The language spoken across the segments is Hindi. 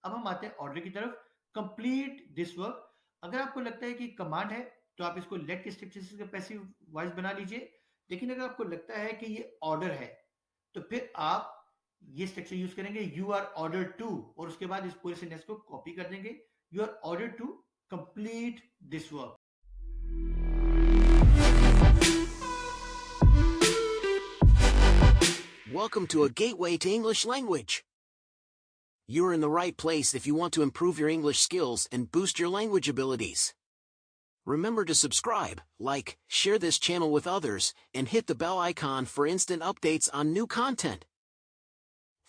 अब हम आते हैं ऑर्डर की तरफ। Complete this work. अगर आपको लगता है कि कमांड है तो आप इसको लेट के स्ट्रक्चर से पैसिव वॉइस बना लीजिए। लेकिन अगर आपको लगता है कि ये ऑर्डर है तो फिर आप ये स्ट्रक्चर यूज करेंगे, यू आर ऑर्डर टू, और उसके बाद इस पूरे सेंटेंस को कॉपी कर देंगे, you are order to complete this work. Welcome to a gateway to English language. You're in the right place if you want to improve your English skills and boost your language abilities. Remember to subscribe, like, share this channel with others, and hit the bell icon for instant updates on new content.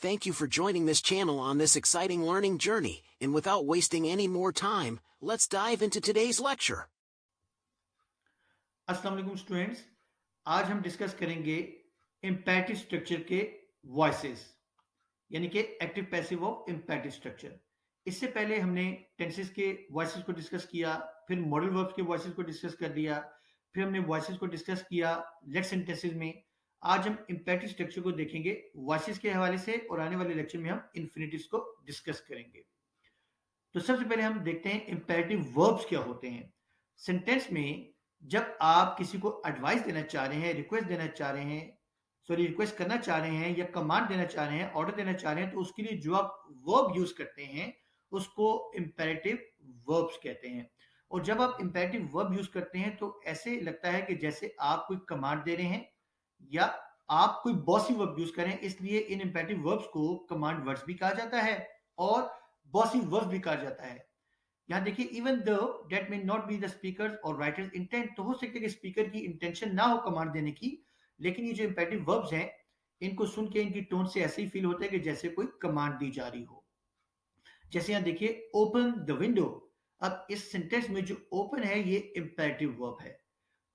Thank you for joining this channel on this exciting learning journey, and without wasting any more time, let's dive into today's lecture. अस्सलाम वालेकुम स्टूडेंट्स, आज हम डिस्कस करेंगे इम्पेरेटिव स्ट्रक्चर के वॉइसेस, यानी कि active passive of imperative structure. इससे पहले हमने टेंसेस के वॉइसेस को डिस्कस किया, फिर मॉडल वर्ब्स के वॉइसेस को डिस्कस कर लिया, फिर हमने वॉइसेस को डिस्कस किया लेट सेंटेंसेस में। आज हम इम्पेरेटिव स्ट्रक्चर को देखेंगे वॉइसेस के हवाले से, और आने वाले लेक्चर में हम इन्फिनिटिव्स को डिस्कस करेंगे। तो सबसे पहले हम देखते हैं इम्पेरेटिव वर्ब्स क्या होते हैं। सेंटेंस में जब आप किसी को एडवाइस देना चाह रहे हैं, रिक्वेस्ट देना चाह रहे हैं, रिक्वेस्ट करना चाह रहे हैं, या कमांड देना चाह रहे हैं, ऑर्डर देना चाह रहे हैं, तो उसके लिए जो आप वर्ब यूज करते हैं उसको इम्पेरेटिव वर्ब्स कहते हैं। और जब आप इम्पेरेटिव वर्ब यूज करते हैं तो ऐसे लगता है कि जैसे आप कोई कमांड दे रहे हैं या आप कोई बॉसी वर्ब यूज करें, इसलिए इन इम्पेरेटिव वर्ब्स को कमांड वर्ड्स भी कहा जाता है और बॉसी वर्ब भी कहा जाता है। यहाँ देखिए, even though that may not be the speaker और राइटर्स इंटेंट, तो हो सकता है कि स्पीकर की इंटेंशन ना हो कमांड देने की, लेकिन ये जो इम्पेरेटिव वर्ब्स हैं इनको सुन के इनकी टोन से ऐसे ही फील होता है कि जैसे कोई कमांड दी जा रही हो। जैसे यहाँ देखिए, ओपन द विंडो। अब इस सेंटेंस में जो ओपन है ये इम्पेरेटिव वर्ब है।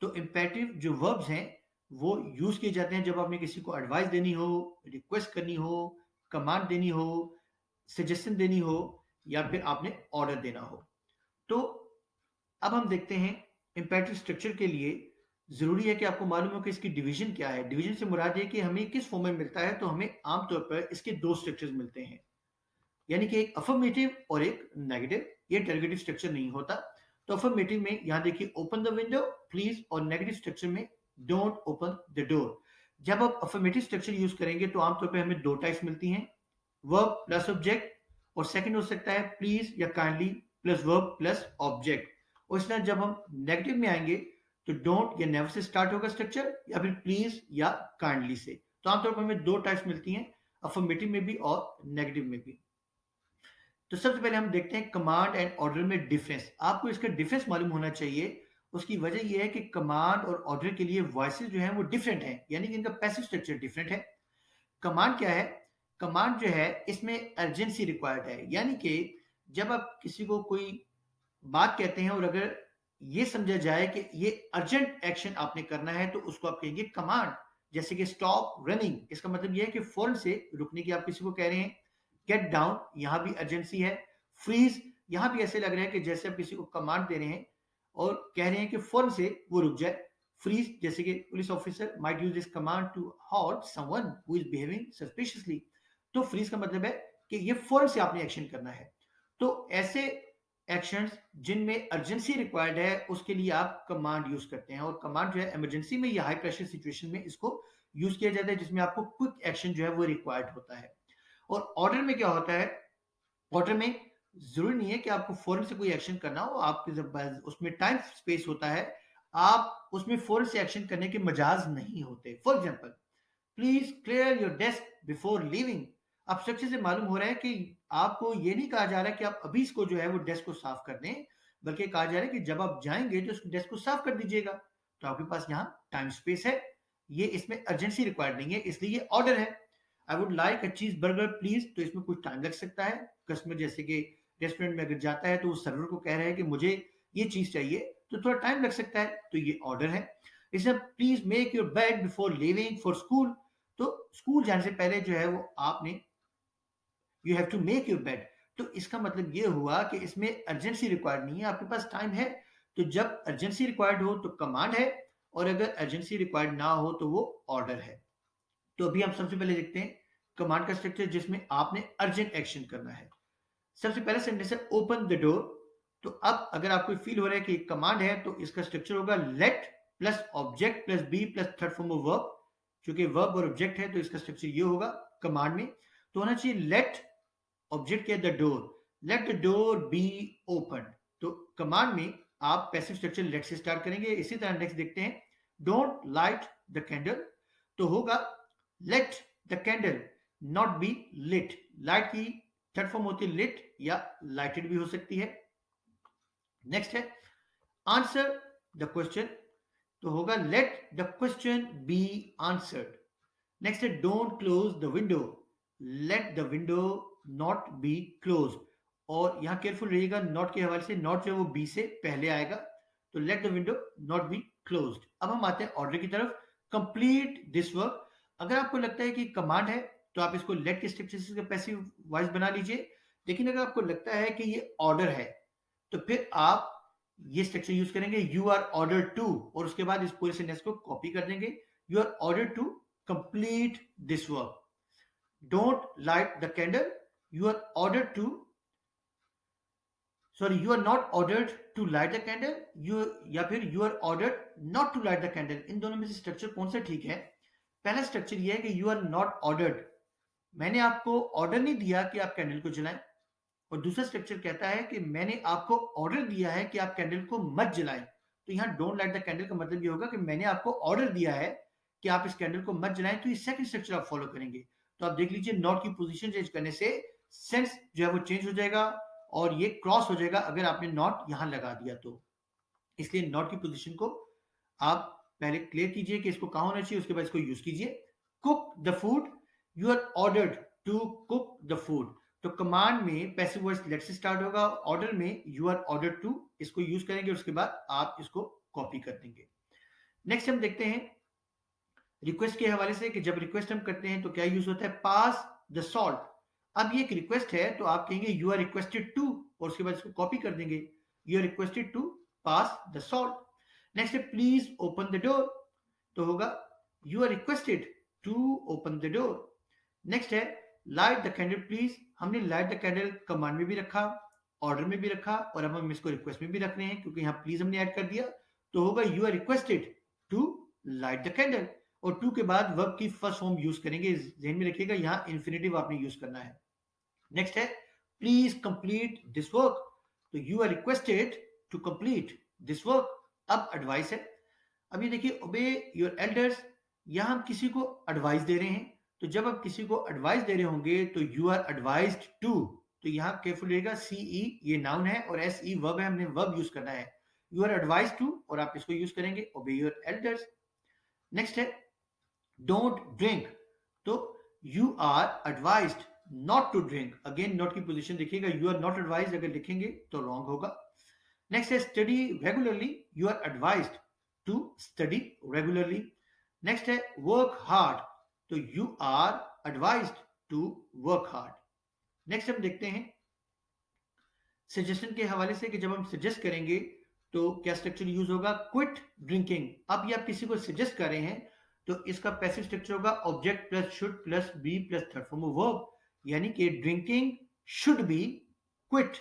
तो इम्पेरेटिव जो वर्ब्स हैं वो यूज किए जाते हैं जब आपने किसी को एडवाइस देनी हो, रिक्वेस्ट करनी हो, कमांड देनी हो, सजेशन देनी हो, या फिर आपने ऑर्डर देना हो। तो अब हम देखते हैं इम्पेरेटिव स्ट्रक्चर के लिए जरूरी है कि आपको मालूम हो कि इसकी डिवीजन क्या है। डिवीजन से मुराद है कि हमें किस फॉर्म में मिलता है। तो हमें आमतौर पर इसके दो स्ट्रक्चर्स मिलते हैं, यानी कि एक अफर्मेटिव और एक नेगेटिव। ये डेरिवेटिव स्ट्रक्चर नहीं होता। तो अफर्मेटिव में यहाँ देखिए, ओपन द विंडो प्लीज, और नेगेटिव स्ट्रक्चर में डोंट ओपन द डोर। जब आप अफर्मेटिव स्ट्रक्चर यूज करेंगे तो आमतौर पर हमें दो टाइप्स मिलती हैं, वर्ब प्लस ऑब्जेक्ट, और सेकंड हो सकता है प्लीज या kindly plus verb plus object. और इस तरह जब हम नेगेटिव में आएंगे तो डोंट या नेवर से स्टार्ट होगा स्ट्रक्चर, या फिर प्लीज या काइंडली से। तो आमतौर पर हमें दो टाइप्स मिलती हैं, अफर्मेटिव में भी और नेगेटिव में भी। तो सबसे पहले हम देखते हैं कमांड एंड ऑर्डर में डिफरेंस। आपको इसका डिफरेंस मालूम होना चाहिए। उसकी वजह यह है कि कमांड और ऑर्डर के लिए वॉइसेस जो हैं वो डिफरेंट हैं, यानी कि इनका पैसिव स्ट्रक्चर डिफरेंट है। कमांड क्या है? कमांड जो है इसमें अर्जेंसी रिक्वायर्ड है, यानी कि जब आप किसी को कोई बात कहते हैं और अगर ये समझा जाए कि ये अर्जेंट एक्शन आपने करना है तो उसको आप कहेंगे कमांड। जैसे कि स्टॉप रनिंग, इसका मतलब ये है कि फौरन से रुकने की आप किसी को कह रहे हैं। गेट डाउन, यहां भी अर्जेंसी है। फ्रीज, यहां भी ऐसे लग रहा है कि जैसे आप किसी को कमांड दे रहे हैं और कह रहे हैं कि फौरन से वो रुक जाए। फ्रीज, जैसे कि police officer might use this command to halt someone who is behaving suspiciously. तो फ्रीज का मतलब है कि ये फौरन से आपने एक्शन करना है। तो ऐसे एक्शंस जिनमें अर्जेंसी रिक्वायर्ड है उसके लिए आप कमांड यूज करते हैं, और कमांड जो है इमरजेंसी में या हाई प्रेशर सिचुएशन में इसको यूज किया जाता है, जिसमें आपको क्विक एक्शन जो है वो रिक्वायर्ड होता है। और ऑर्डर में क्या होता है? ऑर्डर में जरूरी नहीं है कि आपको फौरन से कोई एक्शन करना हो, आपके उसमें टाइम स्पेस होता है। आप उसमें फौरन से एक्शन करने के मजाज नहीं होते। For example, please clear your desk before leaving. अब स्ट्रक्चर से मालूम हो रहा है कि आपको ये नहीं कहा जा रहा है कि आप अभी इसको जो है वो डेस्क को साफ कर दें, बल्कि कहा जा रहा है कि जब आप जाएंगे तो उस डेस्क को साफ कर दीजिएगा। तो आपके पास यहाँ टाइम स्पेस है, ये इसमें अर्जेंसी रिक्वायर्ड नहीं है, इसलिए ये ऑर्डर है। आई वुड लाइक अ चीज बर्गर प्लीज, तो इसमें कुछ टाइम लग सकता है। कस्टमर जैसे कि रेस्टोरेंट में अगर जाता है तो उस सर्वर को कह रहा है कि मुझे ये चीज चाहिए, तो थोड़ा टाइम लग सकता है, तो ये ऑर्डर है। इसमें please make your bed before leaving for school, तो स्कूल जाने से पहले जो है वो आपने you have to make your bed. तो इसका मतलब ये हुआ कि इसमें अर्जेंसी रिक्वायर्ड नहीं है, आपके पास टाइम है। तो जब अर्जेंसी रिक्वायर्ड हो तो कमांड है, और अगर अर्जेंसी रिक्वायर्ड ना हो तो वो ऑर्डर है। तो अभी हम सबसे पहले देखते हैं कमांड का स्ट्रक्चर जिसमें आपने अर्जेंट एक्शन करना है। सबसे पहला सेंटेंस है ओपन द डोर। तो अब अगर आपको फील हो रहा है कि कमांड है तो इसका स्ट्रक्चर होगा let plus object plus be plus third form of verb. क्योंकि वर्ब और ऑब्जेक्ट है तो इसका स्ट्रक्चर ये होगा कमांड में। तो होना चाहिए लेट ऑब्जेक्ट के the door, let the door be open. तो कमांड में आप पैसिव स्ट्रक्चर लेट से स्टार्ट करेंगे। इसी तरह नेक्स्ट देखते हैं डोंट लाइट द कैंडल। तो होगा let the candle not be lit. Light की थर्ड फॉर्म होती है लिट या लाइटेड भी हो सकती है। नेक्स्ट है आंसर द क्वेश्चन। तो होगा let the question be answered. Next है don't close the window, let the window not be close. और यहां केयरफुल रहिएगा, नॉट के हवाले से नॉट जो है वो बी से पहले आएगा। तो late the window not be closed. अब हम आते हैं ऑर्डर की तरफ। Complete this work. अगर आपको लगता है कि कमांड है तो आप इसको लेट के स्ट्रक्चर से पैसिव वॉइस बना लीजिए। लेकिन अगर आपको लगता है कि ये ऑर्डर है तो फिर आप ये स्ट्रक्चर यूज करेंगे यू आर ऑर्डर टू, और उसके बाद इस पूरे सेंटेंस को कॉपी कर देंगे। You are order to complete this work. Don't light the candle, you are order to, sorry you are not ordered to light the candle, you, या फिर you are ordered not to light the candle. इन दोनों में से स्ट्रक्चर कौन सा ठीक है? पहला स्ट्रक्चर ये है कि यू आर नॉट ऑर्डर्ड, मैंने आपको ऑर्डर नहीं दिया कि आप कैंडल को जलाएं। और दूसरा स्ट्रक्चर कहता है कि मैंने आपको ऑर्डर दिया है कि आप कैंडल को मत जलाएं। तो यहाँ डोंट लाइट द कैंडल का मतलब ये होगा कि मैंने आपको ऑर्डर दिया है कि आप इस कैंडल को मत जलाएं। तो ये सेकंड स्ट्रक्चर आप फॉलो करेंगे। तो आप देख लीजिए नॉट की पोजीशन चेंज करने से सेंस जो है वो चेंज हो जाएगा और ये क्रॉस हो जाएगा अगर आपने नॉट यहां लगा दिया तो। इसलिए नॉट की पोजीशन को आप पहले क्लियर कीजिए कि इसको कहां होना चाहिए, उसके बाद इसको यूज कीजिए। Cook the food, you are ordered to cook the food. तो कमांड में पैसिव वॉइस लेट से स्टार्ट होगा, ऑर्डर में यू आर ऑर्डर्ड टू, इसको यूज करेंगे, उसके बाद आप इसको कॉपी कर देंगे। नेक्स्ट हम देखते हैं रिक्वेस्ट के हवाले से कि जब रिक्वेस्ट हम करते हैं तो क्या यूज होता है, पास द सॉल्ट। अब ये एक रिक्वेस्ट है तो आप कहेंगे यू आर रिक्वेस्टेड टू, और उसके बाद इसको कॉपी कर देंगे, you are requested to pass the salt. Next है प्लीज ओपन द डोर। तो होगा you are requested to open the door. Next है लाइट द कैंडल प्लीज। हमने लाइट द कैंडल कमांड में भी रखा, ऑर्डर में भी रखा, और अब हम इसको रिक्वेस्ट में भी रख रहे हैं क्योंकि यहाँ प्लीज हमने ऐड कर दिया। तो होगा you are requested to light the candle, और टू के बाद वर्ब की फर्स्ट फॉर्म यूज करेंगे। ध्यान में रखिएगा यहाँ इन्फिनेटिव आपने यूज करना है। नेक्स्ट है प्लीज कंप्लीट दिस वर्क। तो you are requested to complete this work. अब एडवाइस है। अब ये देखिए ओबे योर एल्डर्स, यहां हम किसी को एडवाइस दे रहे हैं। तो जब आप किसी को एडवाइस दे रहे होंगे तो यू आर एडवाइज्ड टू। तो यहाँ केयरफुल रहेगा, सीई ये नाउन है और एसई वर्ब है, हमने वर्ब यूज करना है। यू आर एडवाइज्ड टू और आप इसको यूज करेंगे ओबे योर एल्डर्स। नेक्स्ट है डोंट ड्रिंक। तो you are advised not to drink. Again not की पोजीशन देखिएगा, यू आर नॉट एडवाइज्ड अगर लिखेंगे तो रॉन्ग होगा। नेक्स्ट है study regularly, you are advised to study regularly. Next है वर्क हार्ड। तो you are advised to work hard. Next हम देखते हैं सजेशन के हवाले से कि जब हम सजेस्ट करेंगे तो क्या स्ट्रक्चर यूज होगा, क्विट ड्रिंकिंग। अब ये आप किसी को सजेस्ट कर रहे हैं तो इसका पैसिव स्ट्रक्चर होगा object plus should plus be plus third form of verb, यानी कि drinking should be quit.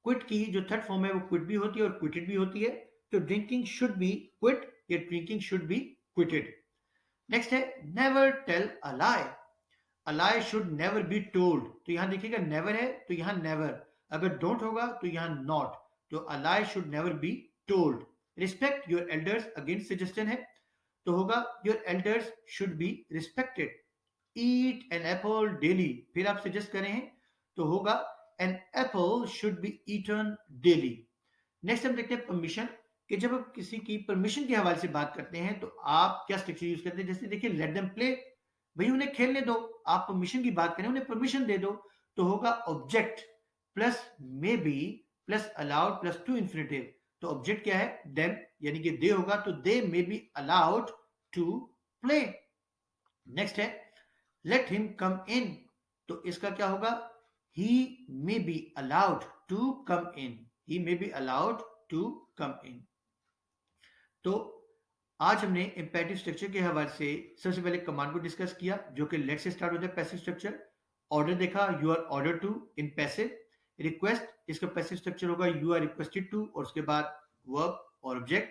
Quit की जो थर्ड फॉर्म है वो क्विट भी होती है और क्विटेड भी होती है। तो ड्रिंकिंग शुड बी क्विट या drinking should be quitted. Next है never tell a lie. A lie should never be told. तो यहां देखिएगा नेवर है तो यहां नेवर, अगर डोंट होगा तो यहां नॉट। तो a lie should never be told. Respect your elders, again suggestion है तो होगा your elders should be respected. Eat an apple daily, फिर आप सजेस्ट करें हैं तो होगा an apple should be eaten daily. Next हम देखते हैं परमिशन, कि जब आप किसी की परमिशन के हवाले से बात करते हैं तो आप क्या स्ट्रक्चर यूज करते हैं। जैसे देखिए लेट देम प्ले, भाई उन्हें खेलने दो। आप परमिशन की बात करें, उन्हें परमिशन दे दो। तो होगा object plus may be plus allowed plus to infinitive. तो ऑब्जेक्ट क्या है, देम, यानी कि दे होगा तो they may be allowed to play. Next है लेट हिम कम इन। तो इसका क्या होगा, he may be allowed to come in, he may be allowed to come in। तो आज हमने इंपेरेटिव स्ट्रक्चर के हवाले से सबसे पहले कमांड को डिस्कस किया जो कि लेट से स्टार्ट होता है पैसिव स्ट्रक्चर। ऑर्डर देखा, you are order to in passive. Request, इसका पैसिव स्ट्रक्चर होगा यू आर रिक्वेस्टेड टू और उसके बाद वर्ब और ऑब्जेक्ट।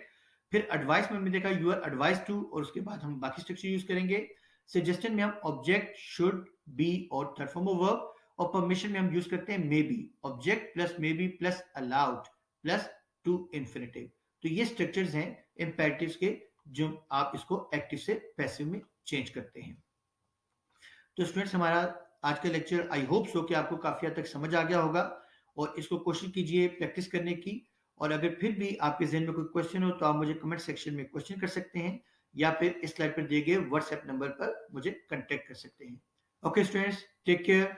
फिर एडवाइस में हमने देखा यू आर एडवाइस टू और उसके बाद हम बाकी स्ट्रक्चर यूज करेंगे। सजेशन में हम ऑब्जेक्ट, शुड, बी और थर्ड फॉर्म ऑफ वर्ब। और परमिशन में हम यूज करते हैं may be, object plus may be plus allowed plus to infinitive. तो ये स्ट्रक्चर्स हैं इम्पेरेटिव्स के, जो आप इसको एक्टिव से पैसिव में चेंज करते हैं। तो स्टूडेंट्स, हमारा आज का लेक्चर आई होप सो कि आपको काफी हद तक समझ आ गया होगा, और इसको कोशिश कीजिए प्रैक्टिस करने की। और अगर फिर भी आपके जहन में कोई क्वेश्चन हो तो आप मुझे कमेंट सेक्शन में क्वेश्चन कर सकते हैं, या फिर इस स्लाइड पर दिए गए व्हाट्सएप नंबर पर मुझे कांटेक्ट कर सकते हैं। Okay students, take care.